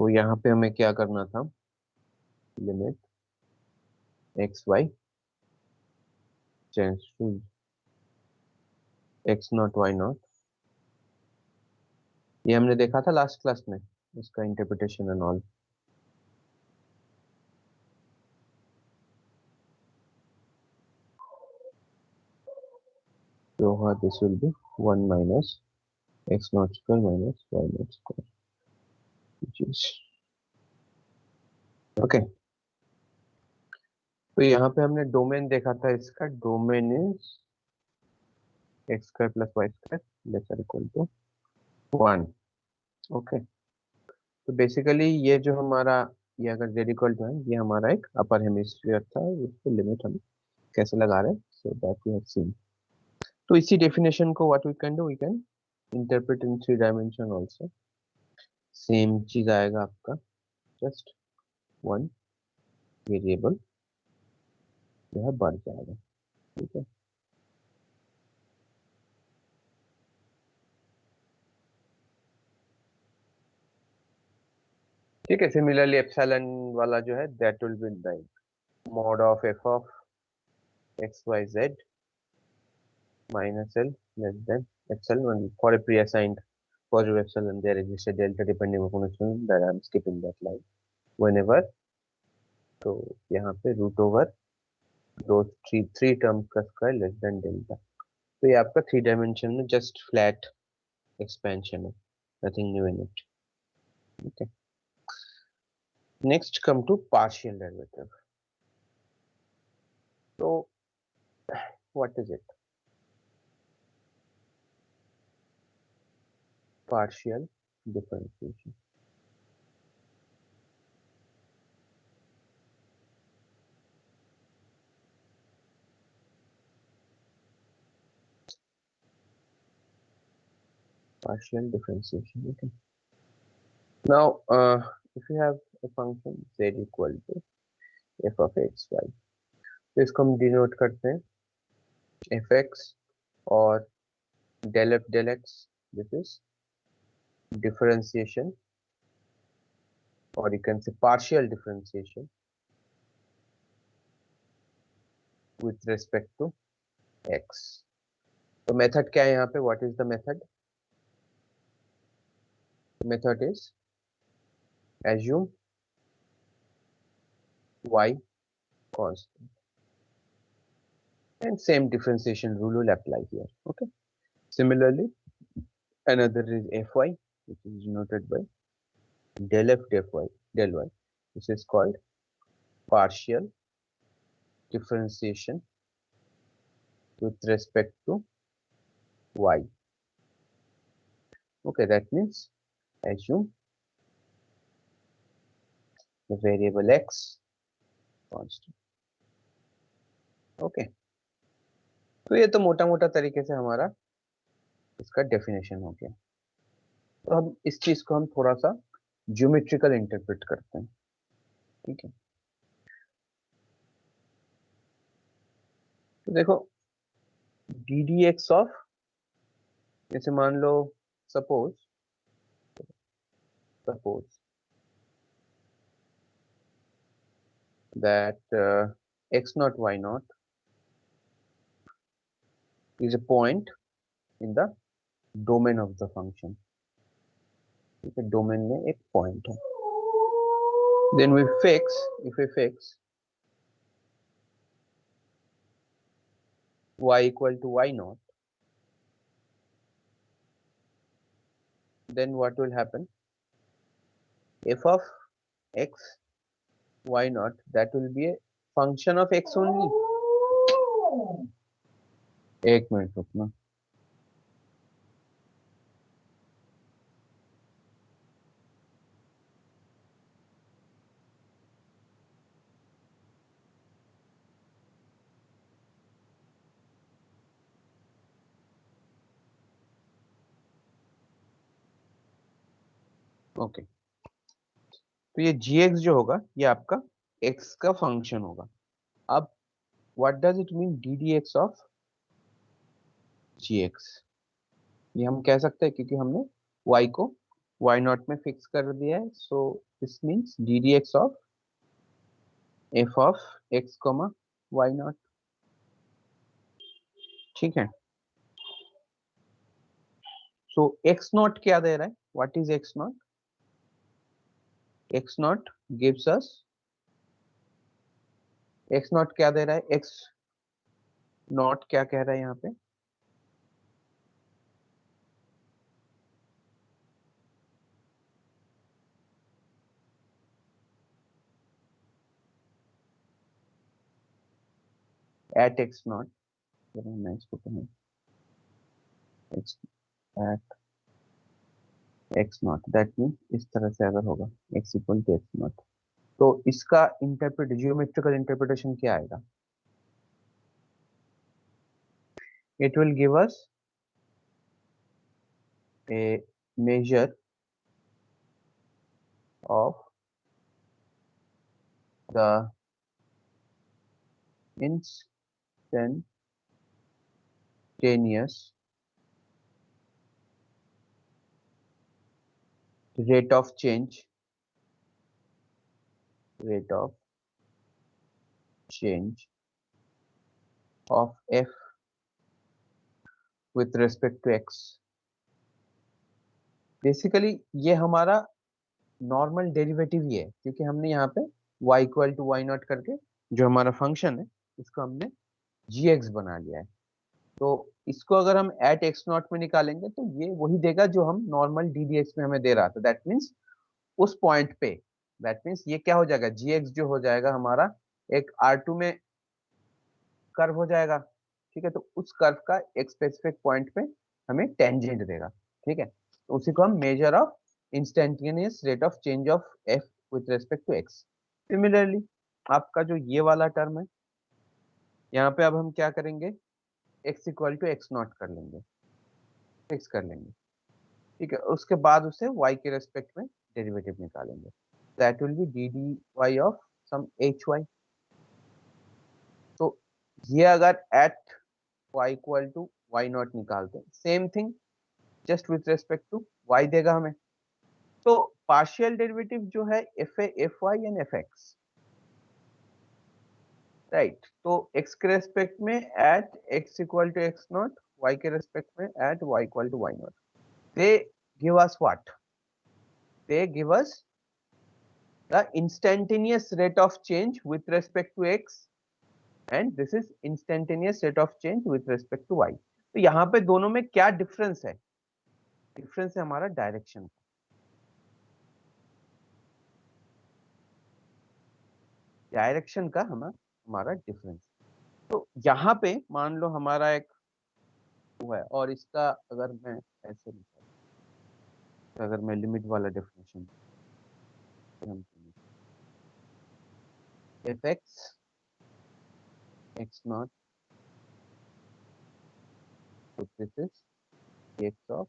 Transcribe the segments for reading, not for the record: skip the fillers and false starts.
तो यहाँ पे हमें क्या करना था, limit x y tends to x naught y naught, ये हमने देखा था लास्ट क्लास में, इसका interpretation and all. So this will be 1 minus x naught square minus y naught square, which is okay। तो यहाँ पे हमने डोमेन देखा था, इसका domain is x square plus y square less equal to 1। Okay, तो बेसिकली ये जो हमारा, ये अगर z इक्वल टू है, ये हमारा एक अपर हेमिस्फीयर था, इसको लिमिट हम कैसे लगा रहे हैं, so that we have seen. तो इसी डेफिनेशन को what we can do, we can interpret in 3 dimension also. Same चीज आएगा आपका, जस्ट वन वेरिएबल जो है बढ़ जाएगा। ठीक है, ठीक है। सिमिलरली एप्सिलॉन वाला जो है, that will be like mod of f of x y z minus l less than epsilon for a preassigned positive epsilon there exists a delta depending upon epsilon that I'm skipping that line whenever। तो यहाँ पे root over दो three three term का square less than delta. तो ये आपका 3 dimension में just flat expansion है, nothing new in it. Okay, next come to partial derivative. तो what is it, partial differentiation. Partial differentiation. Okay. Now, if you have a function z equal to f of x y, तो इसको हम denote करते हैं F x और del F del X, this is differentiation, और you can say partial differentiation with respect to X. तो method क्या है यहाँ पे, what is the method? Method is assume y constant, and same differentiation rule will apply here. Okay, similarly another is fy, which is denoted by del f del y. This is called partial differentiation with respect to y. Okay, that means assume the variable x constant. Okay, तो ये तो मोटा मोटा तरीके से हमारा इसका definition हो गया। तो हम इस चीज को हम थोड़ा सा ज्योमेट्रिकल इंटरप्रेट करते हैं। ठीक है, तो देखो डी डी एक्स ऑफ, जैसे मान लो suppose suppose that x naught y naught is a point in the domain of the function। ठीक है, डोमेन में एक पॉइंट है। Then we fix, if we fix y equal to y naught, then what will happen, f of x y naught, that will be a function of x only। एक minute रुकना। Okay, तो ये gx जो होगा, ये आपका x का function होगा। अब what does it mean D d x of gx, ये हम कह सकते हैं क्योंकि हमने y को वाई नॉट में फिक्स कर दिया है, so this means d d x of f of x comma y naught. ठीक है, सो एक्स नॉट क्या दे रहा है, what is x naught? X naught gives us, x naught क्या दे रहा है, एक्स नॉट क्या कह रहा है यहाँ पे, एट एक्स नॉट, मैं इसको कहूँ x at x naught, that mean इस तरह से अगर होगा x equal to x naught, तो इसका इंटरप्रेट जियोमेट्रिकल इंटरप्रिटेशन क्या आएगा? It will give us a measure of the instantaneous rate of change, rate of change of f with respect to x। Basically ये हमारा नॉर्मल डेरिवेटिव ही है, क्योंकि हमने यहाँ पे y equal to Y naught करके जो हमारा फंक्शन है इसको हमने gx बना लिया है। तो इसको अगर हम एट एक्स नॉट में निकालेंगे तो ये वही देगा जो हम नॉर्मल डी डी एक्स में हमें दे रहा था, दैट मीन्स उस पॉइंट पे, दैट मीन्स ये क्या हो जाएगा, gx जो हो जाएगा हमारा एक R2 में कर्व हो जाएगा। ठीक है, तो उस कर्व का एक स्पेसिफिक पॉइंट पे हमें टेंजेंट देगा। ठीक है, तो उसी को हम measure of instantaneous rate of change of f with respect to x. Similarly आपका जो ये वाला टर्म है, यहाँ पे अब हम क्या करेंगे, x equal to x naught कर लेंगे, फिक्स कर लेंगे। ठीक है, उसके बाद उसे y के रेस्पेक्ट में डेरिवेटिव निकालेंगे, that will be d d y of some h y. तो ये अगर at y equal to Y naught निकालते हैं, same thing just with respect to y देगा हमें। तो पार्शियल डेरिवेटिव जो है f a f y and f x, right. तो x के रेस्पेक्ट में at x equal to x naught, y के रेस्पेक्ट में at y equal to Y naught, they give us what, they give us the instantaneous rate of change with respect to x and this is instantaneous rate of change with respect to y। तो यहाँ पे दोनों में क्या difference है, difference है हमारा direction, direction का हमारा डिफरेंस। तो यहाँ पे मान लो हमारा एक हुआ है और इसका अगर मैं ऐसे लिखा, अगर मैं लिमिट वाला definition, F x x not, so this is x of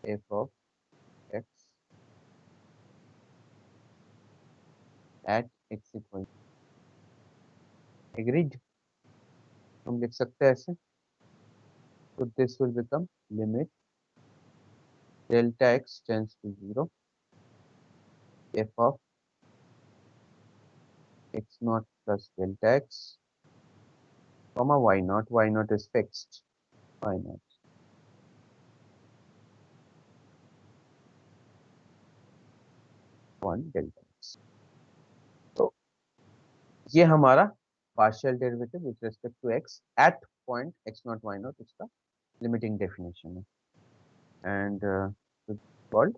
f of x at x equal, agreed, हम लिख सकते हैं ऐसे। तो this will become limit delta x tends to 0 f of x naught plus delta x comma y naught is fixed, y naught 1 delta x। तो ये हमारा partial derivative with respect to x at point x naught y naught, इसका limiting definition है। And called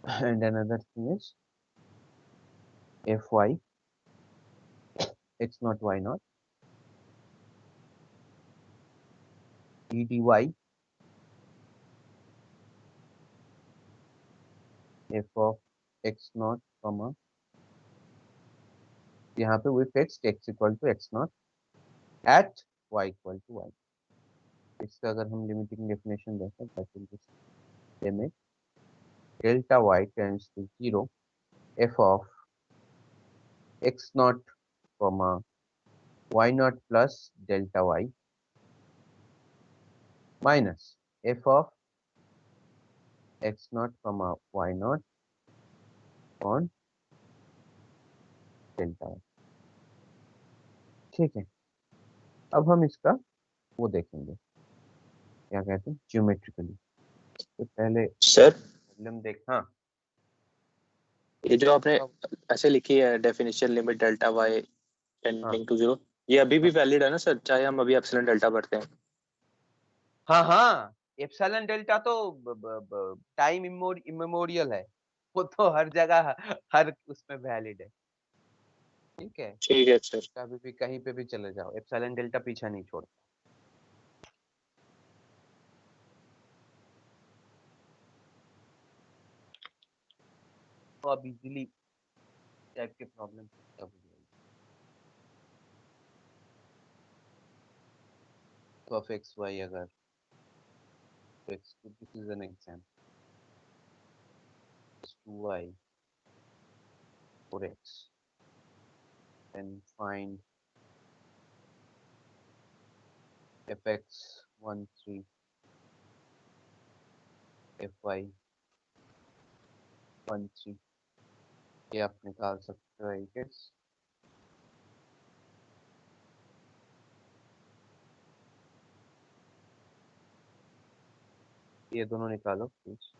and another thing is fy x naught y naught dy f of x naught comma, यहाँ पे we fixed x equal to x naught at y equal to y। इसका अगर हम limiting definition देखें, that will be limit delta y tends to 0 f of x naught comma y नॉट plus delta y minus f of x naught comma y naught on delta. ठीक है, अब हम इसका वो देखेंगे, क्या कहते हैं, ज्योमेट्रिकली। तो पहले सर प्रॉब्लम देख। हाँ, ये जो आपने ऐसे लिखी है definition limit delta y tending to 0, ये अभी भी वैलिड है ना सर, चाहे हम अभी एप्सिलॉन डेल्टा भरते हैं? हाँ हाँ, एप्सिलॉन डेल्टा तो टाइम इमेमोरियल है, वो तो हर जगह हर उसमें वैलिड है। ठीक है, ठीक है सर। कभी भी कहीं पे भी चले जाओ, एप्सिलॉन डेल्टा पीछा नहीं छोड़ता। तो अब इजीली टाइप के प्रॉब्लम सब हो जाएगी। तो ऑफ एक्स वाई, अगर x, this is an example, 2y for x, then find fx 1 3 fy 1 3, ये आप निकाल सकते हो आई गेस। ये दोनों निकालो प्लीज।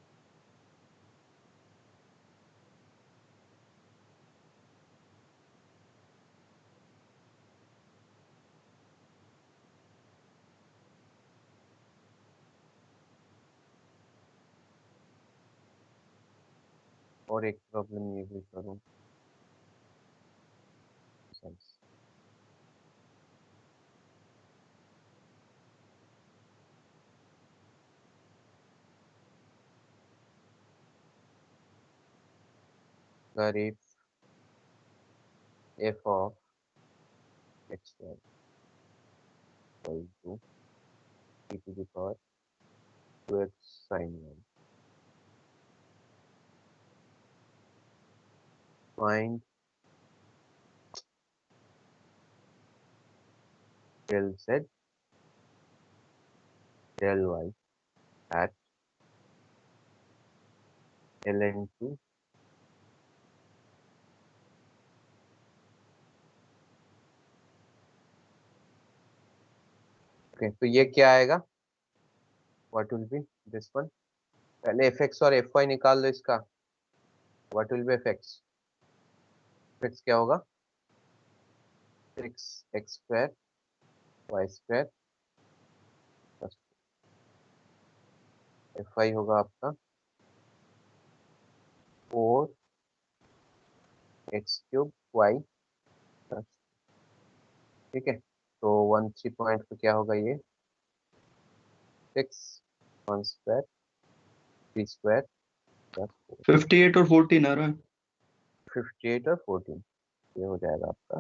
और एक प्रॉब्लम ये भी करूँ। अगर if f of x y equal to e to the power 2x sin y, find del z del y at ln2 okay. तो ये क्या आएगा, what will be this one. पहले fx और fy निकाल लो इसका। What will B fx, fx क्या होगा, 6x square y square plus fy होगा आपका 4x क्यूब y प्लस। ठीक है, तो 1 3 पॉइंट पे क्या होगा, ये 6 1 स्क्वायर 3 स्क्वायर प्लस 58 और 14 आ रहा है। 58 और 14, ये हो जाएगा आपका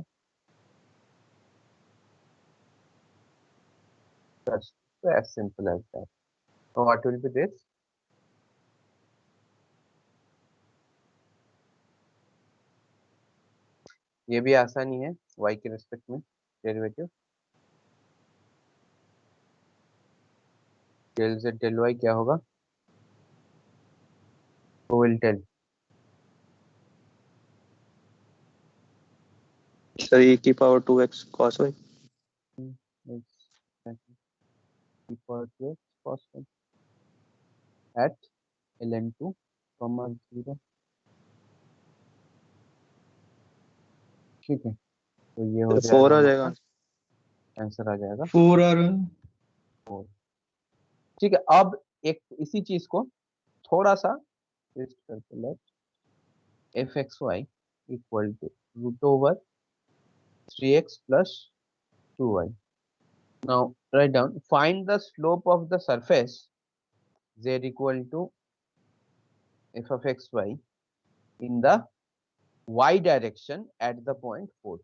प्लस। तो एज सिंपल एज दैट। तो व्हाट विल बी दिस, ये भी आसानी है, y के रिस्पेक्ट में derivative del z del y क्या होगा, who will tell। Sir e की power 2x cos y। equal to x cos y at ln2 comma 0। ठीक है, तो ये हो 4 जाएगा आ हमारा जाएगा। आंसर, आ जाएगा 4 आ रहा है। 4। ठीक है, अब एक इसी चीज को थोड़ा सा ट्विस्ट करके let f x y equal to root over 3x plus 2y। Now write down, find the slope of the surface z equal to f of x y in the y direction at the point 4।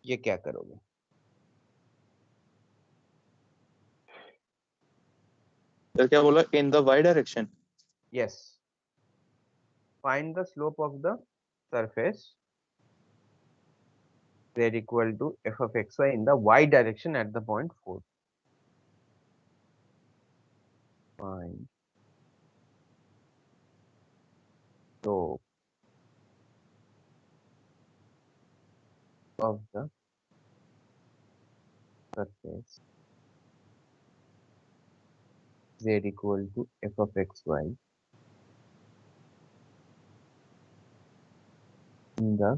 ये क्या करोगे, sir क्या बोला, in the y direction? yes, find the slope of the surface z equal to f of x y in the y direction at the point 4। find slope of the surface z equal to f of xy in the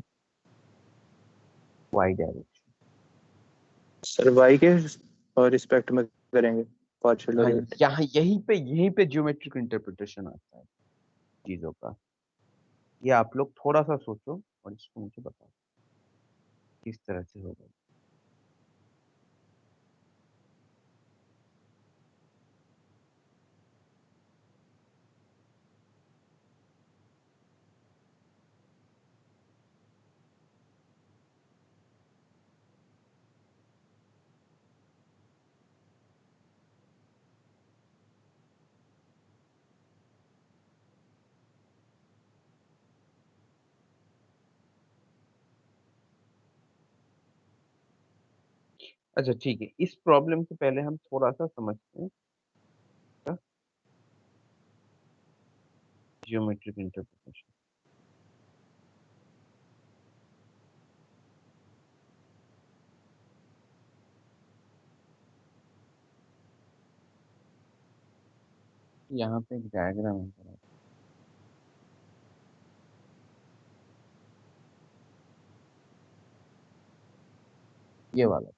y direction. Sir y के respect में करेंगे partial हाँ, derivative. यहाँ यहीं पे geometric interpretation आता है चीजों का। ये आप लोग थोड़ा सा सोचो और इसको मुझे बताओ किस तरह से होगा। अच्छा ठीक है, इस प्रॉब्लम से पहले हम थोड़ा सा समझते हैं ज्योमेट्रिक इंटरप्रिटेशन। यहाँ पे एक डायग्राम है, ये वाला।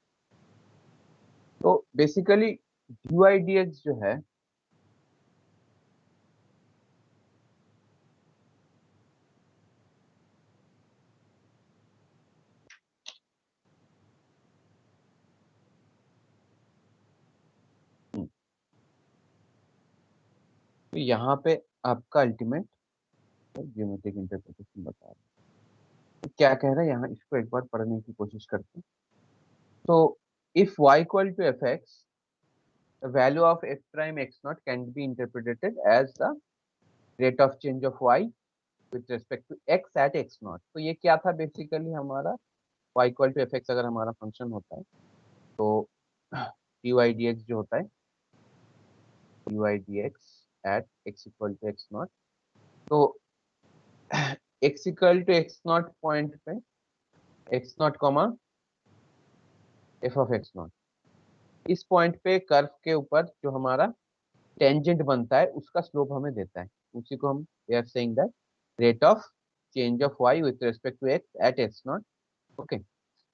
तो बेसिकली dy dx जो है तो यहाँ पे आपका अल्टीमेट ज्योमेट्रिक इंटरप्रिटेशन बता रहा है। तो क्या कह रहा है यहाँ, इसको एक बार पढ़ने की कोशिश करते हैं। तो if y equal to f x, the value of f prime x naught can be interpreted as the rate of change of y with respect to x at x naught। तो ये क्या था बेसिकली हमारा y equal to f x अगर हमारा function होता है तो dy dx जो होता है dy dx at x equal to x naught। तो x equal to x naught point पे x naught comma f of x naught, इस पॉइंट पे कर्व के ऊपर जो हमारा टेंजेंट बनता है उसका स्लोप हमें देता है, उसी को हम we are saying that rate of change of y with respect to x at x naught। okay,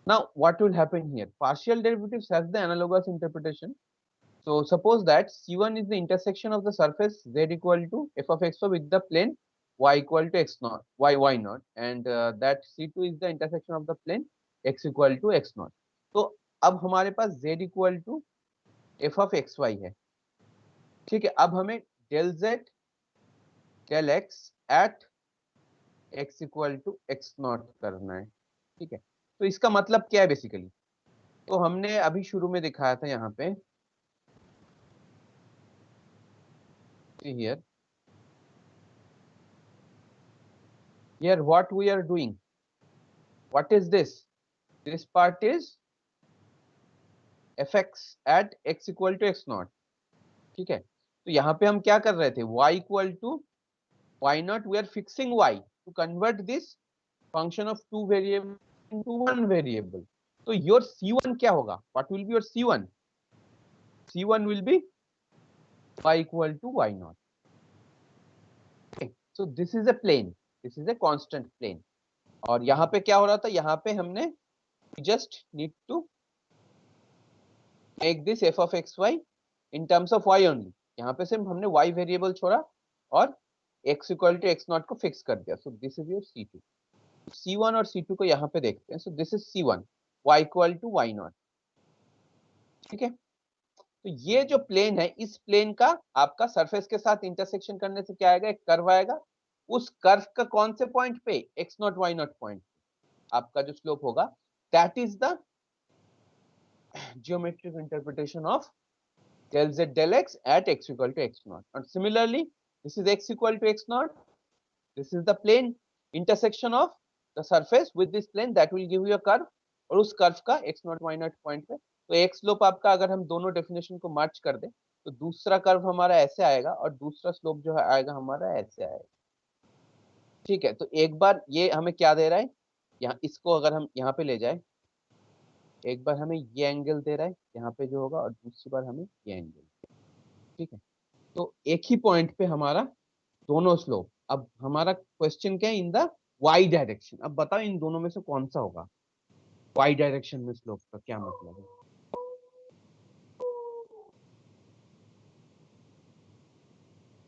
now what will happen here, partial derivatives has the analogous interpretation। so suppose that c1 is the intersection of the surface z equal to f of x with the plane y equal to x naught y naught, and that c2 is the intersection of the plane x equal to x naught। तो अब हमारे पास z equal to f of xy है, ठीक है। अब हमें del z del x at x equal to x naught करना है, ठीक है। तो इसका मतलब क्या है बेसिकली, तो हमने अभी शुरू में दिखाया था यहाँ पे here what we are doing, what is this part is fx at x equal to x naught, ठीक है। तो यहाँ पे हम क्या कर रहे थे, y equal to y naught, we are fixing y to convert this function of two variable into one variable. तो योर c1 क्या होगा, what will be your c1, c1 will be y equal to y naught। okay, so this is a plane, this is a constant plane। और यहाँ पे क्या हो रहा था, यहाँ पे हमने just need to take this f of xy in terms of y only। यहाँ पे सिर्फ हमने y वेरिएबल छोड़ा और x equal to x naught को फिक्स कर दिया। so this is your c2, c1 और c2 को यहाँ पे देखते हैं। so this is c1 y equal to y naught, ठीक है। तो ये जो प्लेन है, इस प्लेन का आपका सरफेस के साथ इंटरसेक्शन करने से क्या आएगा, एक कर्व आएगा। उस कर्व का कौन से पॉइंट पे, x naught y naught point आपका जो स्लोप होगा, that is the geometric interpretation of del z del x at x equal to x naught। and similarly this is x equal to x naught, this is the plane intersection of the surface with this plane that will give you a curve। और उस curve का x naught y naught point पे, तो एक slope आपका अगर हम दोनों डेफिनेशन को मर्ज कर दें तो दूसरा कर्व हमारा ऐसे आएगा और दूसरा स्लोप जो है आएगा हमारा ऐसे आएगा। ठीक है, तो एक बार ये हमें क्या दे रहा है, यहाँ इसको अगर हम यहाँ पे ले जाए, एक बार हमें ये एंगल दे रहा है यहाँ पे जो होगा, और दूसरी बार हमें ये एंगल। ठीक है, तो एक ही पॉइंट पे हमारा दोनों स्लोप। अब हमारा क्वेश्चन क्या है, इन द वाई डायरेक्शन। अब बताओ इन दोनों में से कौन सा होगा, वाई डायरेक्शन में स्लोप का क्या मतलब है।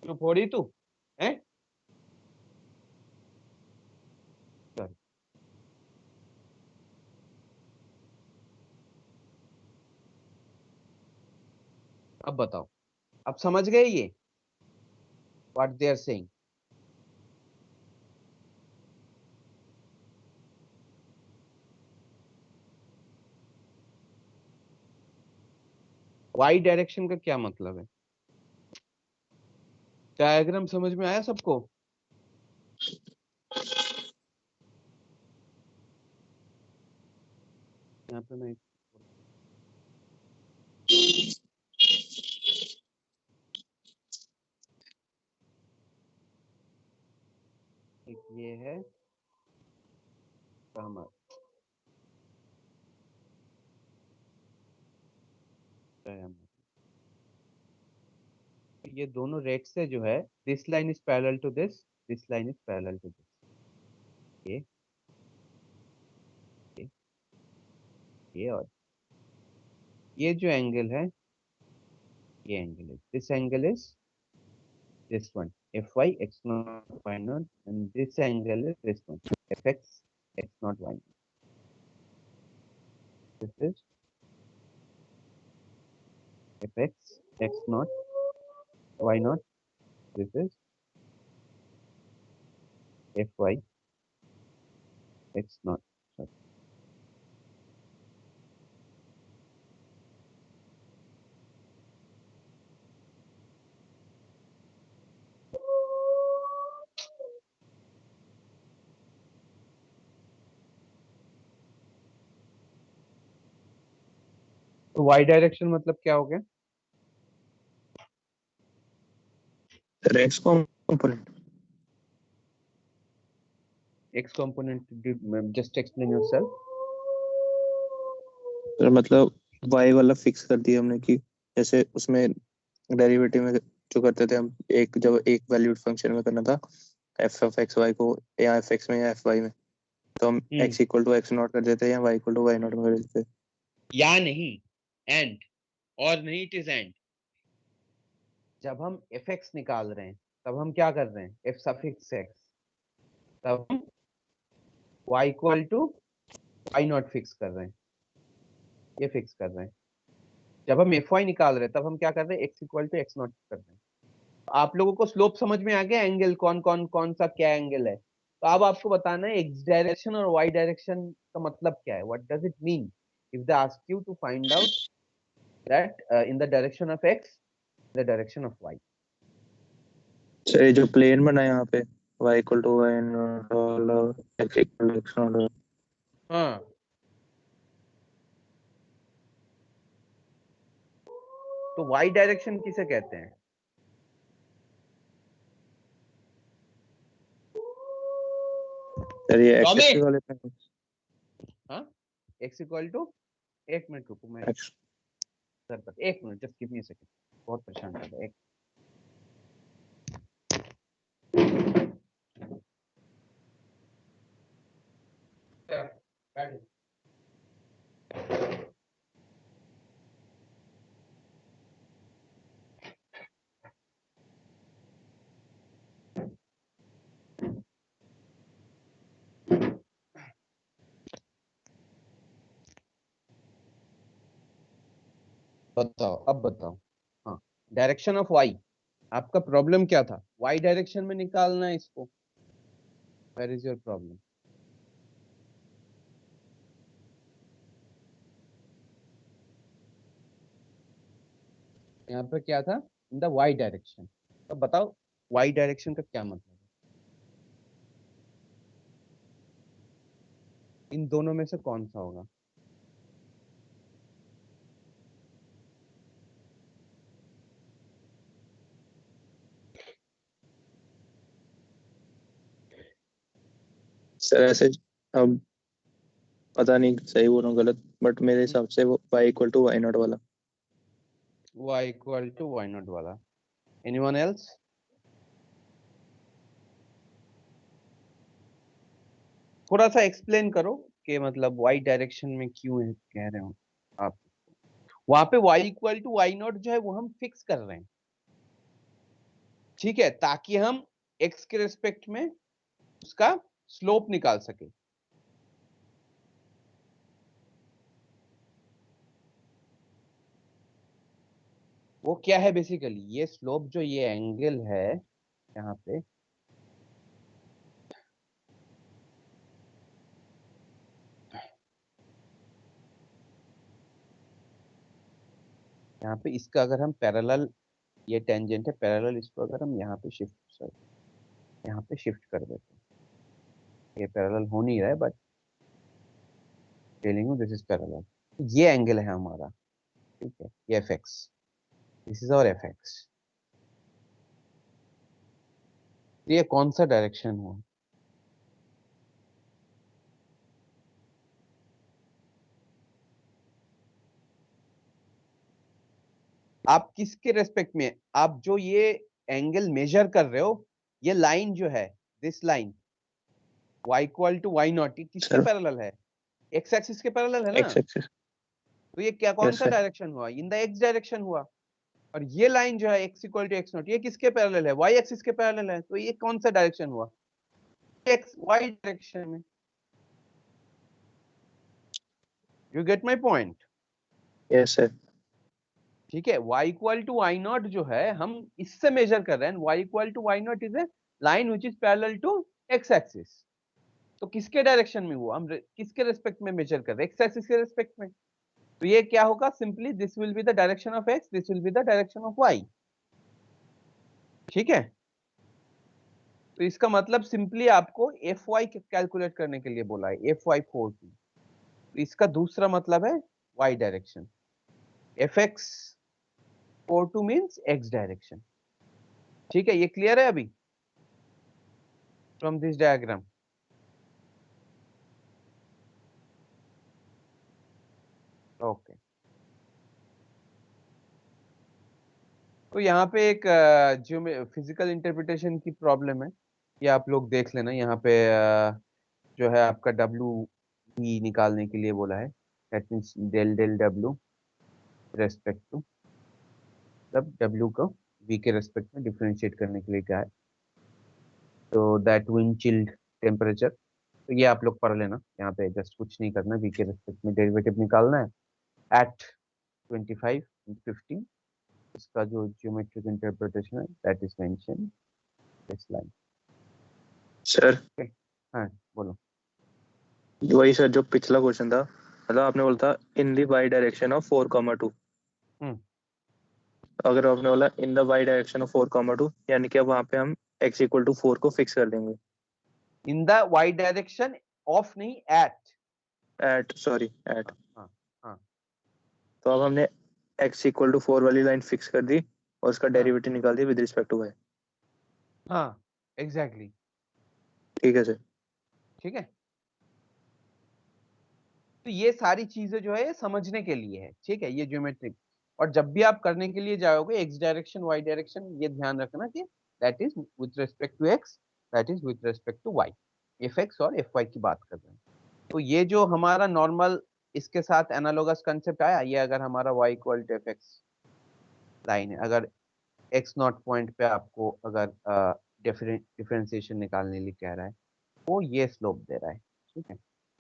42 है। चल, अब बताओ, अब समझ गए ये what they are saying. Y direction का क्या मतलब है, डायग्राम समझ में आया सबको। यहाँ पे मैं एक ये है सहमत, सहमत। ये दोनों रेट से जो है, this line is parallel to this line is parallel to this. ये ये और ये जो एंगल है, ये एंगल है, this angle is this one, fy x naught y naught, and this angle is this one, fx x naught y naught. This is fx x naught y naught. This is fy x naught. Sorry. तो y direction मतलब क्या हो गया, रेक्स component. x component. Just explain yourself. मतलब y वाला fix कर दिया हमने कि जैसे उसमें डेरिवेटिव में जो करते थे हम, एक जब एक वैल्यूड फंक्शन में करना था एफ ऑफ एक्स वाई को, या एफ एक्स में या एफ वाई में, तो हम x equal to x naught कर देते हैं या y equal to Y naught कर देते हैं। या नहीं, एंड और नहीं, इट इज एंड। जब हम fx निकाल रहे हैं तब हम क्या कर रहे हैं, f सफिक्स x, तब हम y equal to y naught fix कर रहे हैं, ये फिक्स कर रहे हैं। जब हम fy निकाल रहे हैं तब हम क्या कर रहे हैं, x equal to x naught कर रहे हैं। आप लोगों को स्लोप समझ में आ गया, एंगल कौन सा क्या एंगल है। तो अब आपको बताना है x डायरेक्शन और y डायरेक्शन का मतलब क्या है, what does it mean if they ask you to find out that in the direction of x, the direction of y। Sir ये जो प्लेन बना है यहाँ पे y equal to Y naught और x equal to x naught, हाँ, तो y direction किसे कहते हैं, सर ये एक्स टॉमी। एक्सिस वाले पे हाँ, x इक्वल टू, एक मिनट रुको, मैं एक्स। सर पर एक minute, just give me a second, बहुत परेशान कर रहा है। बैठ। बताओ, अब बताओ। हाँ, डायरेक्शन ऑफ वाई, आपका प्रॉब्लम क्या था, वाई डायरेक्शन में निकालना है इसको, वेयर इज योर प्रॉब्लम। यहाँ पे क्या था, इन द वाई डायरेक्शन। तो बताओ वाई डायरेक्शन का क्या मतलब है, इन दोनों में से कौन सा होगा। सर ऐसे अब पता नहीं सही बोल रहा हूँ गलत, बट मेरे हिसाब से वो y equal to Y naught वाला। y equal to Y naught वाला। Anyone else? थोड़ा सा एक्सप्लेन करो कि मतलब y डायरेक्शन में क्यों है, कह रहे हो आप। वहां पे y equal to Y naught जो है वो हम फिक्स कर रहे हैं, ठीक है, ताकि हम x के रेस्पेक्ट में उसका स्लोप निकाल सके। वो क्या है बेसिकली, ये स्लोप जो ये एंगल है यहाँ पे, यहाँ पे इसका अगर हम पैरेलल, ये टेंजेंट है पैरेलल, इसको अगर हम यहाँ पे शिफ्ट, सॉरी यहाँ पे शिफ्ट कर देते हैं, ये पैरेलल हो नहीं रहा है but telling you this is parallel. ये एंगल है हमारा, ठीक है, ये एफ एक्स, दिस इज और एफ एक्स। ये कौन सा डायरेक्शन हुआ? आप किसके रेस्पेक्ट में, आप जो ये एंगल मेजर कर रहे हो, ये लाइन जो है, this line y equal to Y naught, किसके सर पैरेलल है? एक्स एक्सिस के पैरेलल है ना। X axis. तो ये क्या, कौन यस सा सर। डायरेक्शन हुआ? इन द एक्स डायरेक्शन हुआ। और ये लाइन जो है x equal to x naught, ये किसके पैरेलल है? y एक्सिस के पैरेलल है। तो ये कौन सा डायरेक्शन हुआ? एक्स y डायरेक्शन में। You get my point? Yes sir. ठीक है, y equal to Y naught जो है हम इससे मेजर कर रहे हैं, y equal to Y naught is a line which is parallel to x axis. तो किसके डायरेक्शन में हुआ, हम किसके रेस्पेक्ट में मेजर कर रहे हैं? x एक्सिस के रेस्पेक्ट में। तो ये क्या होगा, simply this will be the direction of x, this will be the direction of y। ठीक है, तो इसका मतलब सिंपली आपको एफ वाई कैलकुलेट करने के लिए बोला है, एफ वाई 4 2। तो इसका दूसरा मतलब है y direction, F x 4 2 means x direction. ठीक है, ये क्लियर है अभी फ्रॉम दिस डायग्राम? ओके, तो यहाँ पे एक जो फिजिकल इंटरप्रिटेशन की प्रॉब्लम है, ये आप लोग देख लेना। यहाँ पे जो है आपका W भी निकालने के लिए बोला है, that means del del W respect to, मतलब W को V के रेस्पेक्ट में डिफरेंशिएट करने के लिए क्या है, तो दैट विंड चिल्ड टेम्परेचर। तो ये आप लोग पढ़ लेना, यहाँ पे जस्ट कुछ नहीं करना, V के रेस्पेक्ट में डेरिवेटिव निकालना है एट 25 50। इसका जो ज्योमेट्रिक इंटरप्रिटेशन है that is mention this line. Sir हाँ बोलो। वही सर जो पिछला क्वेश्चन था, मतलब आपने बोला था in the y direction of 4,2। अगर आपने बोला in the y direction of 4,2, यानी कि अब वहां पे हम x इक्वल टू 4 को फिक्स कर देंगे। In the y direction of नहीं, एट। At, sorry at. हाँ हाँ तो अब हमने x इक्वल टू 4 वाली लाइन फिक्स कर दी और उसका डेरिवेटिव निकाल दिया विद रिस्पेक्ट टू y। हाँ एग्जैक्टली। ठीक है सर। ठीक है, तो ये सारी चीजें जो है ये समझने के लिए है, ठीक है, ये ज्योमेट्रिक। और जब भी आप करने के लिए जाओगे एक्स डायरेक्शन वाई डायरेक्शन, ये ध्यान रखना कि that is with respect to x, that is with respect to y. F x और एफ वाई की बात कर रहे हैं। तो ये जो हमारा नॉर्मल इसके साथ एनालोगस कंसेप्ट आया, ये अगर हमारा y equal to f x line है, अगर एक्स नॉट पॉइंट पे आपको अगर डिफरेंशिएशन निकालने के लिए कह रहा है, वो ये स्लोप दे रहा है, ठीक है,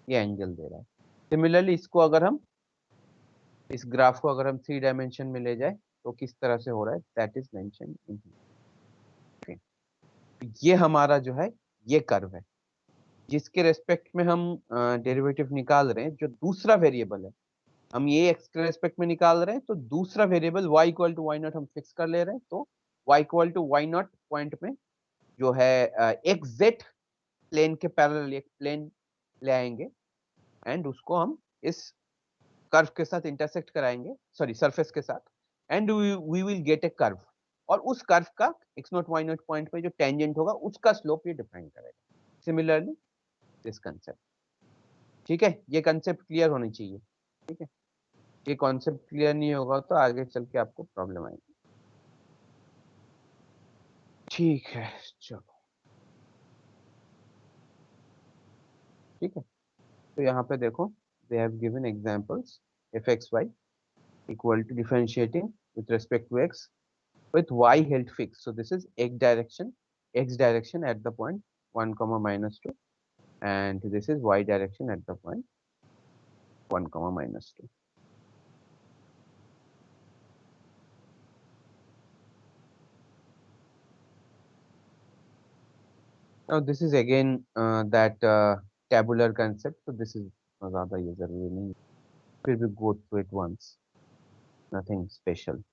ये एंगल दे रहा है। सिमिलरली इसको अगर हम, इस ग्राफ को अगर हम 3 डायमेंशन में ले जाए तो किस तरह से हो रहा है, दैट इज मेंशन इन। ये हमारा जो है ये कर्व है, जिसके रेस्पेक्ट में हम डेरिवेटिव निकाल रहे हैं, जो दूसरा वेरिएबल है। हम ये एक्स के रेस्पेक्ट में निकाल रहे हैं, तो दूसरा variable y equal to Y naught हम फिक्स कर ले रहे हैं। तो y equal to Y naught point में जो है एक्स जेड प्लेन के पैरेलल एक प्लेन ले आएंगे एंड उसको हम इस कर्व के साथ इंटरसेक्ट कराएंगे, सॉरी सरफेस के साथ, and we will get a curve. और उस कर्व का x naught y naught point पे जो टेंजेंट होगा उसका स्लोप ये डिफाइन करेगा। Similarly this concept. ठीक है, ये कंसेप्ट क्लियर होनी चाहिए। ठीक है, ये कॉन्सेप्ट क्लियर नहीं होगा तो आगे चल के आपको प्रॉब्लम आएगी। ठीक है, चलो ठीक है। तो यहाँ पे देखो, they have given examples f x y equal to differentiating with respect to x with y held fixed. So this is x direction at the point 1 comma minus 2, and this is y direction at the point 1 comma minus 2. Now this is again that tabular concept. So this is ज़्यादा ये जरूरी नहीं, फिर भी go through it once, nothing special.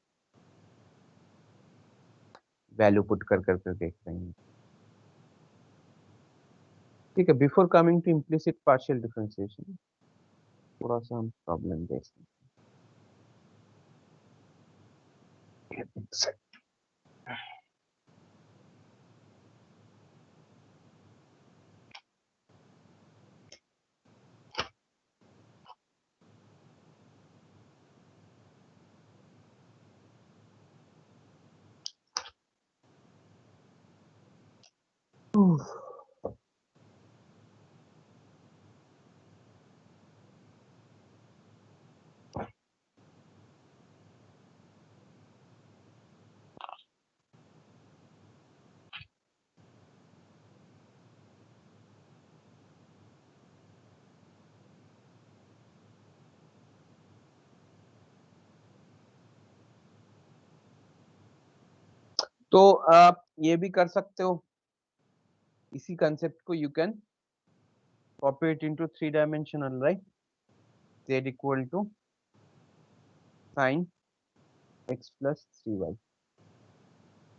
Value put कर कर देख रहे हैं। ठीक है, before coming to implicit partial differentiation थोड़ा सा हम प्रॉब्लम देखते हैं। तो आप ये भी कर सकते हो, इसी कंसेप्ट को you can copy it into 3 dimensional, right? z equal to sin x plus 3y.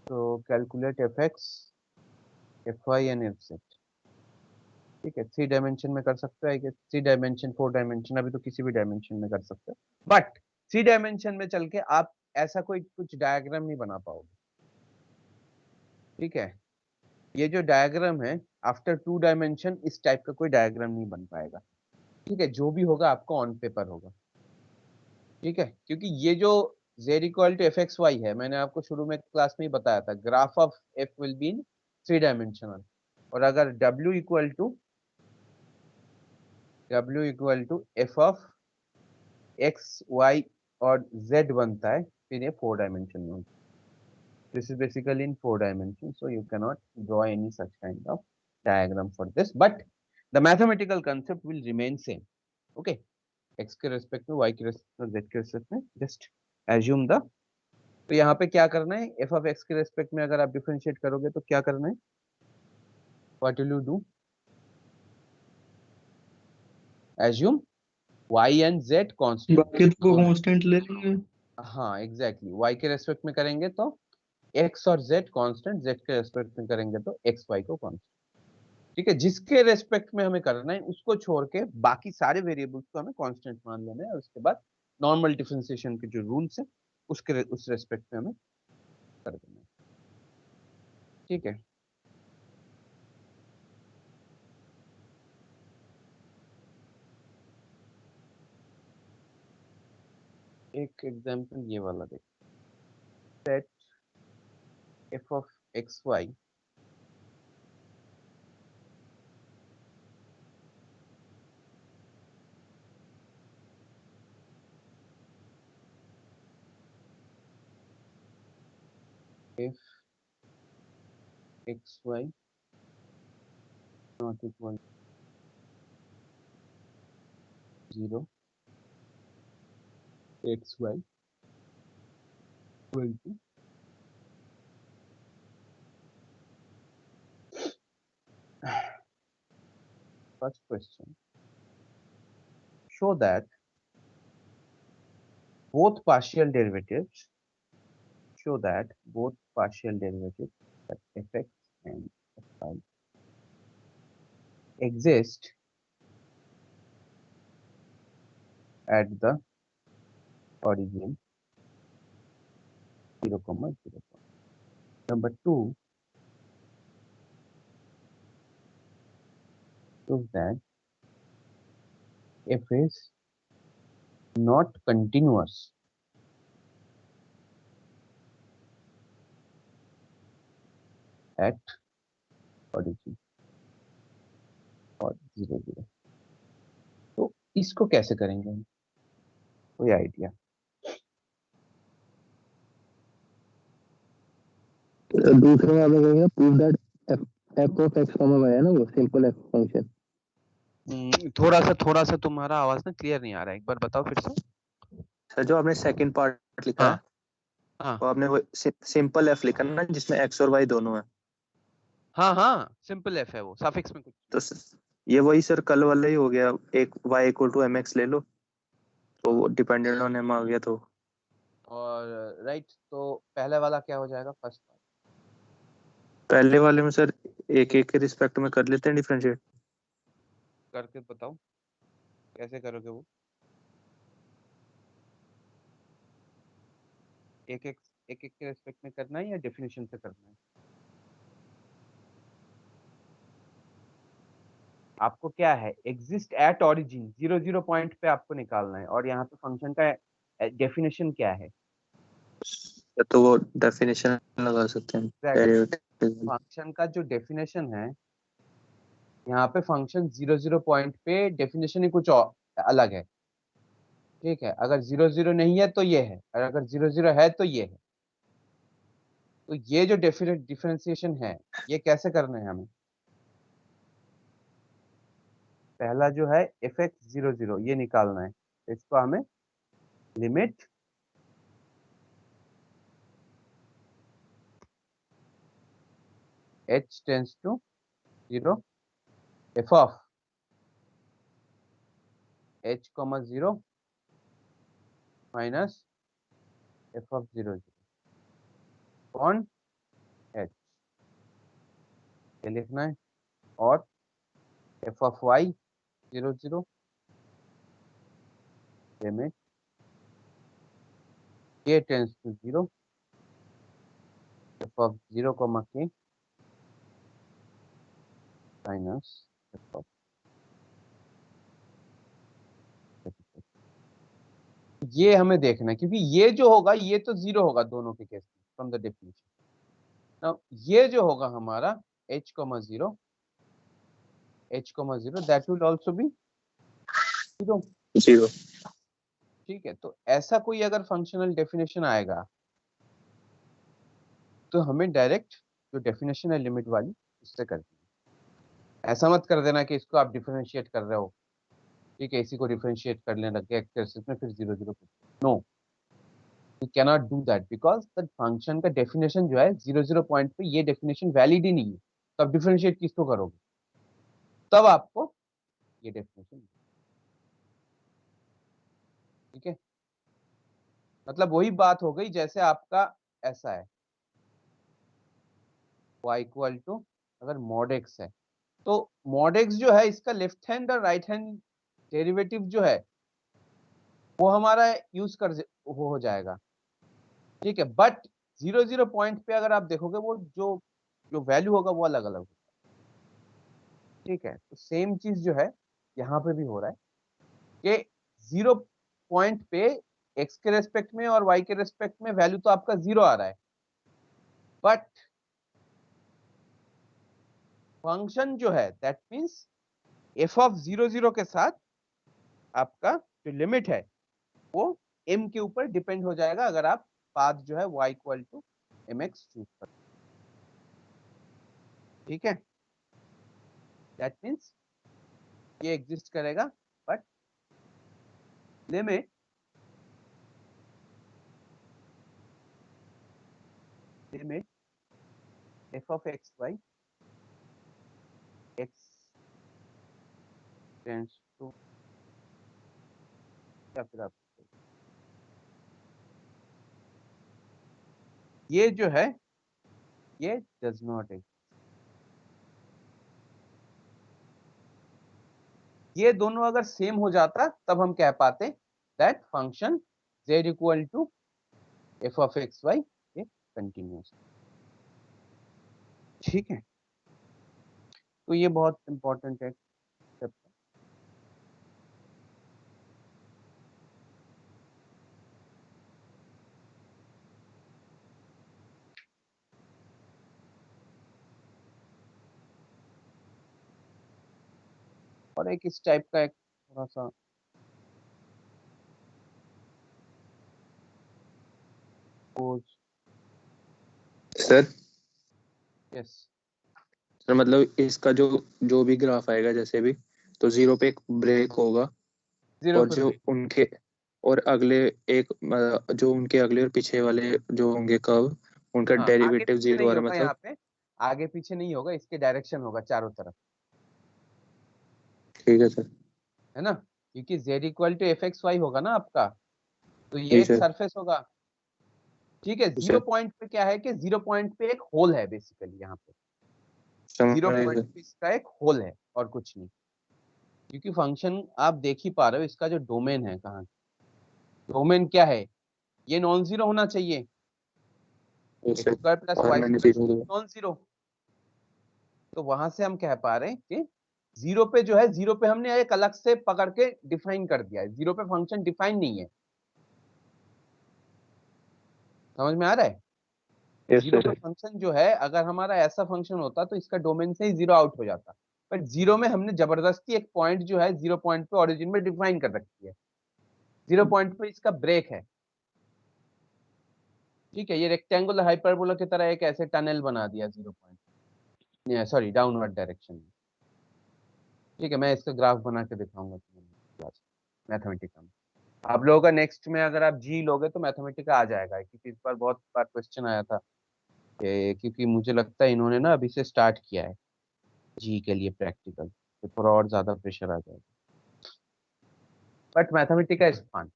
तो calculate fx, fy and fz। ठीक है, 3 डायमेंशन में कर सकते हो, आई गेस 3 डायमेंशन 4 डायमेंशन, अभी तो किसी भी डायमेंशन में कर सकते हो, बट 3 डायमेंशन में चल के आप ऐसा कोई कुछ डायग्राम नहीं बना पाओगे। ठीक है, ये जो डायग्राम है आफ्टर 2 डायमेंशन इस टाइप का कोई डायग्राम नहीं बन पाएगा। ठीक है, जो भी होगा आपको ऑन पेपर होगा। ठीक है, क्योंकि ये जो z equal to f x y है, मैंने आपको शुरू में क्लास में ही बताया था, graph of f will be in 3 dimensional, और अगर w equal to f of x y और z बनता है, फिर ये 4 डायमेंशन में होता है। This is basically in 4 dimensions, so you cannot draw any such kind of diagram for this, but the mathematical concept will remain same. Okay, x के respect में, y के रेस्पेक्ट में, z के रेस्पेक्ट में, just assume the, तो यहाँ पे क्या करना है, f of x के रेस्पेक्ट में अगर आप डिफरेंशिएट करोगे तो क्या करना है, what will you do, assume y and z constant। बाकी तो कांस्टेंट ले लेंगे। हाँ एग्जैक्टली, y के रेस्पेक्ट में करेंगे तो x और z कांस्टेंट, z के रेस्पेक्ट में करेंगे तो x y को कांस्टेंट। ठीक है, जिसके रेस्पेक्ट में हमें करना है उसको छोड़ के बाकी सारे वेरिएबल्स को हमें कांस्टेंट मान लेना है, और उसके बाद नॉर्मल डिफरेंशिएशन के जो रूल्स है उस रेस्पेक्ट में हमें कर देना है। ठीक है, एक एग्जांपल ये वाला देख, set f of x y if x y not equal to 0, x y equal to first question, show that both partial derivatives that fx and fy exist at the origin 0, 0. Number 2, proves that f is not continuous at origin और 0 0। तो इसको कैसे करेंगे हम? कोई idea? दूसरे में आपने कहेंगे prove that f of x comma y है ना, वो सिंपल एफ फंक्शन। थोड़ा सा तुम्हारा आवाज ना क्लियर नहीं आ रहा है, एक बार बताओ फिर से। सर जो आपने सेकंड पार्ट लिखा हाँ, है, हाँ वो आपने वो सिंपल एफ लिखा ना, जिसमें एक्स और वाई दोनों है। हाँ हाँ, सिंपल एफ है वो, सफिक्स में कुछ। तो ये वही सर कल वाला ही हो गया, एक y equal to m x ले लो, तो वो डिपेंडेंट ऑन एम आ गया। तो और राइट, तो पहले वाला क्या हो जाएगा, फर्स्ट पार्ट? पहले वाले में सर एक एक के रिस्पेक्ट में कर लेते हैं डिफरेंशिएट। करके बताओ कैसे करोगे वो? एक एक के रेस्पेक्ट में करना है या डेफिनेशन से करना है? आपको क्या है, एग्जिस्ट एट ऑरिजिन 0 0 पॉइंट पे आपको निकालना है, और यहाँ पे फंक्शन का डेफिनेशन क्या है? तो वो डेफिनेशन लगा सकते हैं डेरिवेटिव। फंक्शन का जो डेफिनेशन है, यहाँ पे फंक्शन 0 0 पॉइंट पे डेफिनेशन ही कुछ और अलग है। ठीक है, अगर 0 0 नहीं है तो ये है, और अगर 0 0 है तो ये है। तो ये जो डिफरेंशिएशन है, ये कैसे करना है हमें? पहला जो है एफ एक्स 0 0 ये निकालना है, तो इसको हमें limit h tends to 0 f of h comma 0 minus f of 0 0 on h, ये लिखना है। और f of y 0 0 limit k tends to 0 f of 0 comma k minus f of. ये हमें देखना है, क्योंकि ये जो होगा ये तो 0 होगा दोनों के केस में फ्रॉम द डेफिनेशन। नाउ ये जो होगा हमारा h comma 0 that will also be 0। Zero. ठीक है, तो ऐसा कोई अगर फंक्शनल डेफिनेशन आएगा तो हमें डायरेक्ट जो डेफिनेशन है लिमिट वाली, उससे कर देना। ऐसा मत कर देना कि इसको आप डिफरेंशिएट कर रहे हो, ठीक है, इसी को डिफरेंशिएट करने लग गए एक्सरसाइज में, फिर 0 0। No, you cannot do that, because the function का डेफिनेशन जो है 0 0 पॉइंट पे, ये डेफिनेशन वैलिड ही नहीं है। तब डिफरेंशिएट किसको करोगे? तब आपको ये डेफिनेशन, ठीक है। मतलब वही बात हो गई जैसे आपका ऐसा है y इक्वल टू, अगर मॉड x है, तो मॉड x जो है इसका लेफ्ट हैंड और राइट हैंड डेरिवेटिव जो है वो हमारा यूज कर हो जाएगा। ठीक है, बट 0 0 पॉइंट पे अगर आप देखोगे वो जो जो वैल्यू होगा वो अलग अलग होगा। ठीक है, तो सेम चीज जो है यहाँ पे भी हो रहा है कि 0 पॉइंट पे x के रेस्पेक्ट में और y के रेस्पेक्ट में वैल्यू तो आपका 0 आ रहा है, बट फंक्शन जो है दैट मींस f ऑफ 0 0 के साथ आपका जो लिमिट है वो m के ऊपर डिपेंड हो जाएगा, अगर आप पाथ जो है y equal to mx choose कर। ठीक है, दैट मींस ये एग्जिस्ट करेगा, but limit f of x y x tends to, या फिर आप ये जो है ये डज नॉट एग्जिस्ट। ये दोनों अगर सेम हो जाता तब हम कह पाते that function z equal to f of x y continuous. ठीक है, तो ये बहुत इंपॉर्टेंट है। और एक इस टाइप का एक थोड़ा सा पोज। सर यस सर मतलब इसका जो जो भी ग्राफ आएगा जैसे भी, तो जीरो पे एक ब्रेक होगा, जीरो और पे जो ब्रेक। उनके और अगले एक जो उनके अगले और पीछे वाले जो होंगे कर्व, उनका हाँ आगे डेरिवेटिव पीछे जीरो नहीं आ रहा है होगा मतलब। यहाँ पे, आगे पीछे नहीं होगा, इसके डायरेक्शन होगा चारों तरफ, ठीक है सर। है ना, क्योंकि z equal to f x y होगा ना आपका, तो ये जी एक सर। सरफेस होगा। ठीक है, जी जीरो सर, पॉइंट पे क्या है कि जीरो पॉइंट पे एक होल है बेसिकली यहाँ पे, समझ जीरो रहे पॉइंट सर। पे इसका एक होल है और कुछ नहीं। क्योंकि फंक्शन आप देख ही पा रहे हो, इसका जो डोमेन है कहाँ, डोमेन क्या है, ये नॉन जीरो होना चाहिए, yes x sir. Square plus और वाई मैंने स्क्वायर जीरो नॉन जीरो। तो वहां से हम कह पा रहे हैं कि जीरो पे जो है, जीरो पे हमने एक अलग से पकड़ के डिफाइन कर दिया है, जीरो पे फंक्शन डिफाइन नहीं है। समझ में आ रहा है? यस जीरो पे सर। फंक्शन जो है, अगर हमारा ऐसा फंक्शन होता तो इसका डोमेन से ही जीरो आउट हो जाता, बट जीरो में हमने जबरदस्ती एक पॉइंट जो है जीरो पॉइंट पे ओरिजिन में डिफाइन कर रखी है, जीरो पॉइंट पे इसका ब्रेक है। ठीक है, ये रेक्टेंगुलर हाइपरबोला की तरह एक ऐसे टनल बना दिया zero point, sorry downward direction में। ठीक है, मैं इसका ग्राफ बना के दिखाऊंगा तुम्हें मैथमेटिका में। आप लोगों का नेक्स्ट में अगर आप जी लोगे तो मैथमेटिका आ जाएगा, क्योंकि इस बार बहुत बार क्वेश्चन आया था क्योंकि मुझे लगता है इन्होंने ना अभी से स्टार्ट किया है जी के लिए प्रैक्टिकल, तो थोड़ा और ज्यादा प्रेशर आ जाएगा, but Mathematica is fun,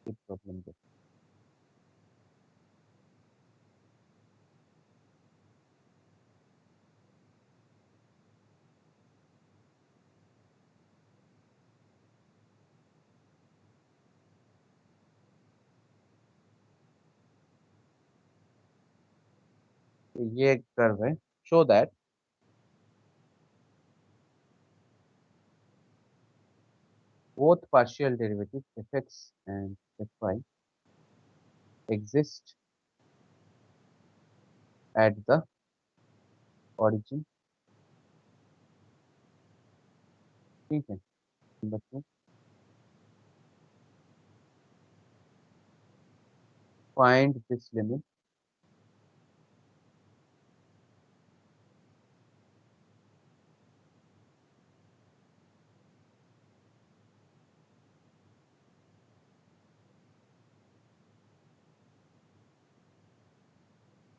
problem. ये कर्व है, show that both partial derivatives fx and fy exist at the origin। ठीक है बच्चों, find this limit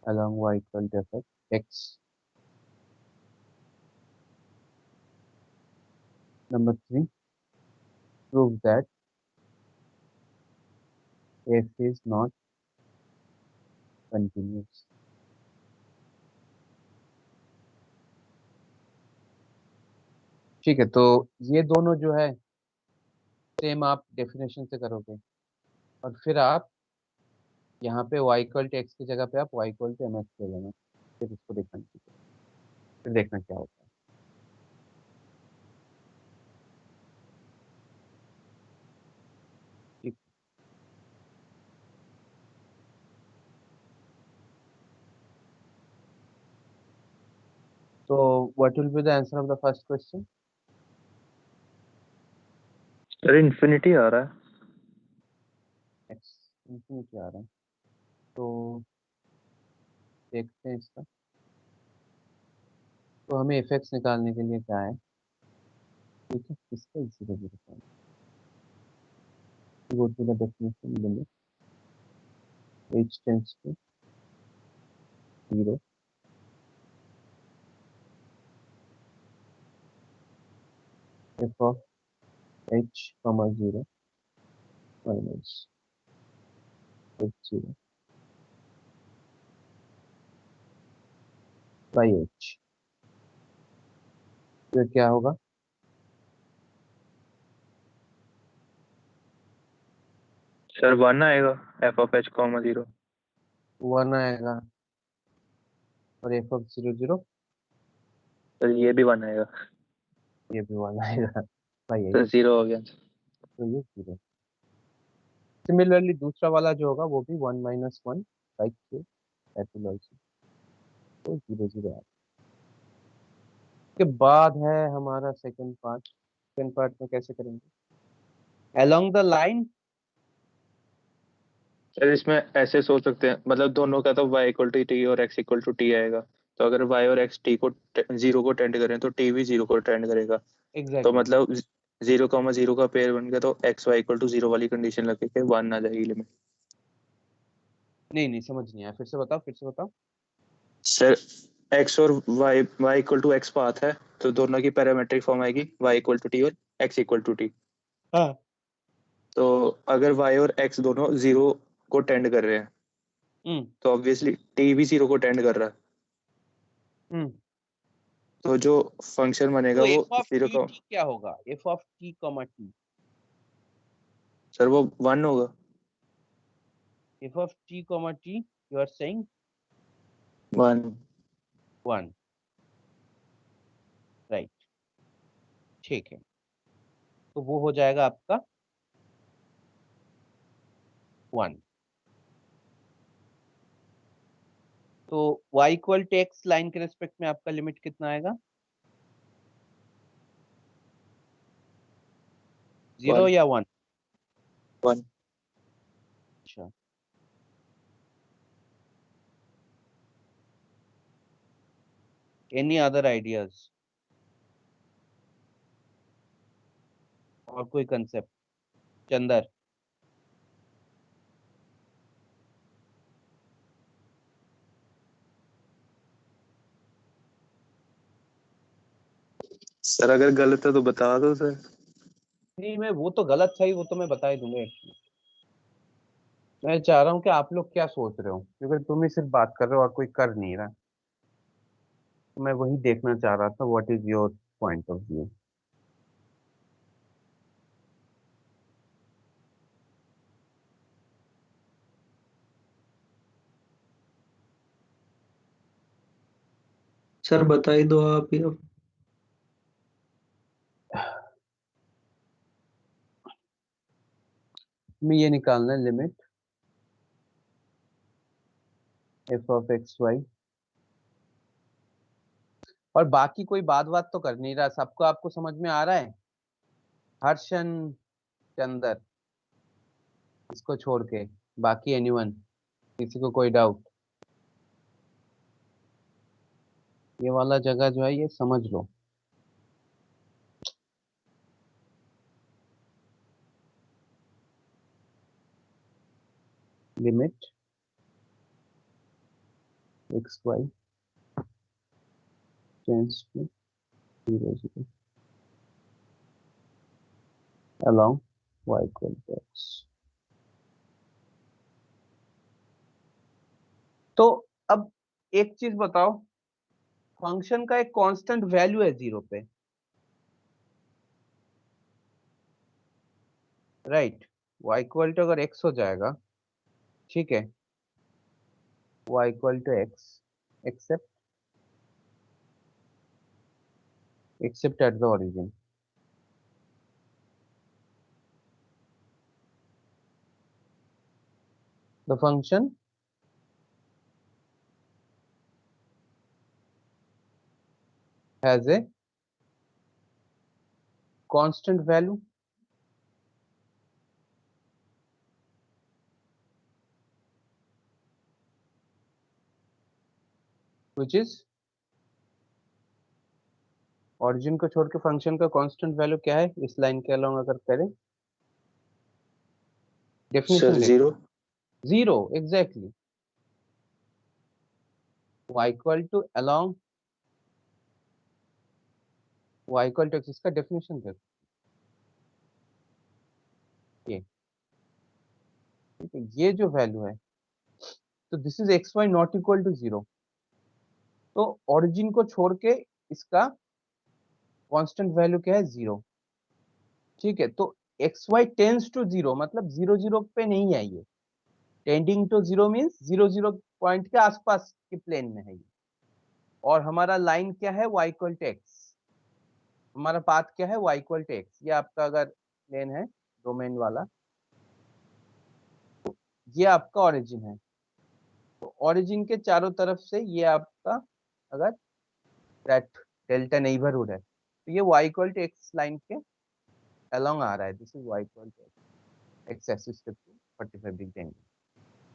along y equal to fx x। Number 3, prove that f is not continuous। ठीक है, तो ये दोनों जो है सेम आप डेफिनेशन से करोगे, और फिर आप यहाँ पे y इक्वल टू एक्स की जगह पे आप y equal to m x ले लेना, फिर इसको देखना चाहिए, फिर देखना क्या होता है। ठीक, तो what will be the answer of the first question? Sir infinity आ रहा है। एक्स इंफिनिटी आ रहा है, तो देखते हैं इसका। तो हमें एफ एक्स निकालने के लिए क्या है, ठीक है, इसका zero zero point, go to the definition limit h tends to zero, f of h comma zero minus h zero by h। फिर क्या होगा, सर वन आएगा, f of h comma zero. One आएगा, और f of zero zero, sir ये भी one आएगा। ये भी वन आएगा बाई सर h, जीरो हो गया। तो ये जीरो। सिमिलरली दूसरा वाला जो होगा वो भी वन माइनस वन बाई के, दैट विल आल्सो, तो जीरो जीरो आएगा। उसके बाद है हमारा सेकंड पार्ट। सेकंड पार्ट में कैसे करेंगे? Along the line. सर इसमें ऐसे सोच सकते हैं, मतलब दोनों का तो y इक्वल टू टी और x इक्वल टू टी आएगा। तो अगर y और x टी को जीरो को टेंड करें तो टी भी जीरो को टेंड करेगा। तो एग्जैक्टली। मतलब जीरो कॉमा जीरो का पेयर बन गया, तो x y equal to zero वाली कंडीशन लगे के वन आ जाएगी लिमिट। नहीं नहीं, समझ नहीं आया, फिर से बताओ, फिर से बताओ। सर x और y equal to x path है, तो दोनों की पैरामीट्रिक फॉर्म आएगी y इक्वल टू टी और x इक्वल टू टी। हाँ। तो अगर y और x दोनों जीरो को टेंड कर रहे हैं हम्म। तो ऑब्वियसली t भी जीरो को टेंड कर रहा है। हम्म। तो जो फंक्शन बनेगा तो वो एफ ऑफ जीरो टी का, टी क्या होगा? F of t comma t. Sir वो वन होगा। F of t comma t, you are saying one. One, right. ठीक है, तो वो हो जाएगा आपका वन। तो y equal to x line के रेस्पेक्ट में आपका लिमिट कितना आएगा? Zero one. या वन? वन। अच्छा। एनी अदर आइडियाज और कोई कंसेप्ट? चंदर। सर अगर गलत है तो बता दो सर। नहीं, मैं वो तो गलत था ही, वो तो मैं बता ही दूंगा actually। मैं चाह रहा हूँ कि आप लोग क्या सोच रहे हो, क्योंकि तुम ही सिर्फ बात कर रहे हो और कोई कर नहीं रहा। तो मैं वही देखना चाह रहा था, what is your point of view. Sir बता ही दो आप ही अब। मैं ये निकालना है limit f of x y, और बाकी कोई बात तो कर नहीं रहा, सबको आपको समझ में आ रहा है? हर्षन, चंदर, इसको छोड़ के बाकी एनीवन, किसी को कोई डाउट? ये वाला जगह जो है ये समझ लो। Limit x Y tends to zero zero along y equal to x। तो अब एक चीज बताओ, फंक्शन का एक कांस्टेंट वैल्यू है जीरो पे, राइट? y इक्वल टू अगर x हो जाएगा, ठीक है, y equal to x except except at the origin. The function has a constant value which is, origin को छोड़ के फंक्शन का कांस्टेंट वैल्यू क्या है इस लाइन के अलोंग अगर करें? Sir definition zero. देखो, zero exactly. y equal to along y equal to x, इसका डेफिनेशन देखो ये, ठीक है, ये जो वैल्यू है, तो this is X Y not equal to zero. तो ओरिजिन को छोड़ के इसका कांस्टेंट वैल्यू क्या है? जीरो। ठीक है, तो x Y tends to zero, मतलब जीरो जीरो पे नहीं है ये। Tending to zero means zero zero point के आसपास के प्लेन में है ये। और हमारा लाइन क्या है? y equal to x. हमारा पाथ क्या है? y equal to x. ये आपका अगर प्लेन है डोमेन वाला, ये आपका ओरिजिन है। तो ओरिजिन के चारों तरफ से ये आपका, अगर दैट डेल्टा नेबरहुड है, तो ये y equal to x line के अलोंग आ रहा है, this is y equal to x axis के 45 डिग्री एंगल।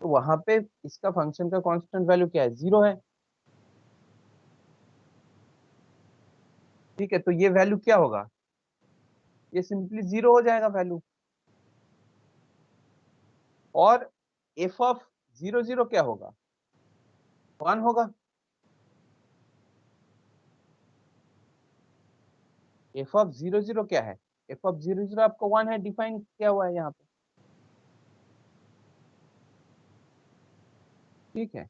तो वहां पे इसका फंक्शन का कांस्टेंट वैल्यू क्या है, 0 है। ठीक है, तो ये वैल्यू क्या होगा, ये सिंपली 0 हो जाएगा वैल्यू। और एफ ऑफ 0 क्या होगा, 1 होगा। एफ ऑफ 0 क्या है, एफ ऑफ 0 आपको 1 है, डिफाइन किया हुआ है यहाँ पे। ठीक है,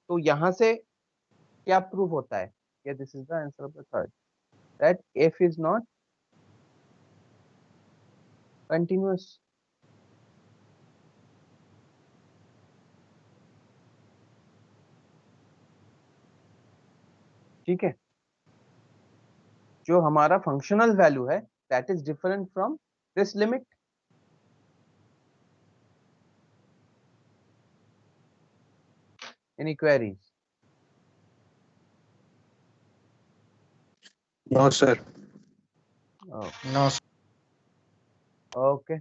तो यहां से क्या प्रूव होता है, या this is the answer of the third, that f is not continuous. ठीक है, जो हमारा फंक्शनल वैल्यू है that is different from this limit. Any queries? No sir. No. Okay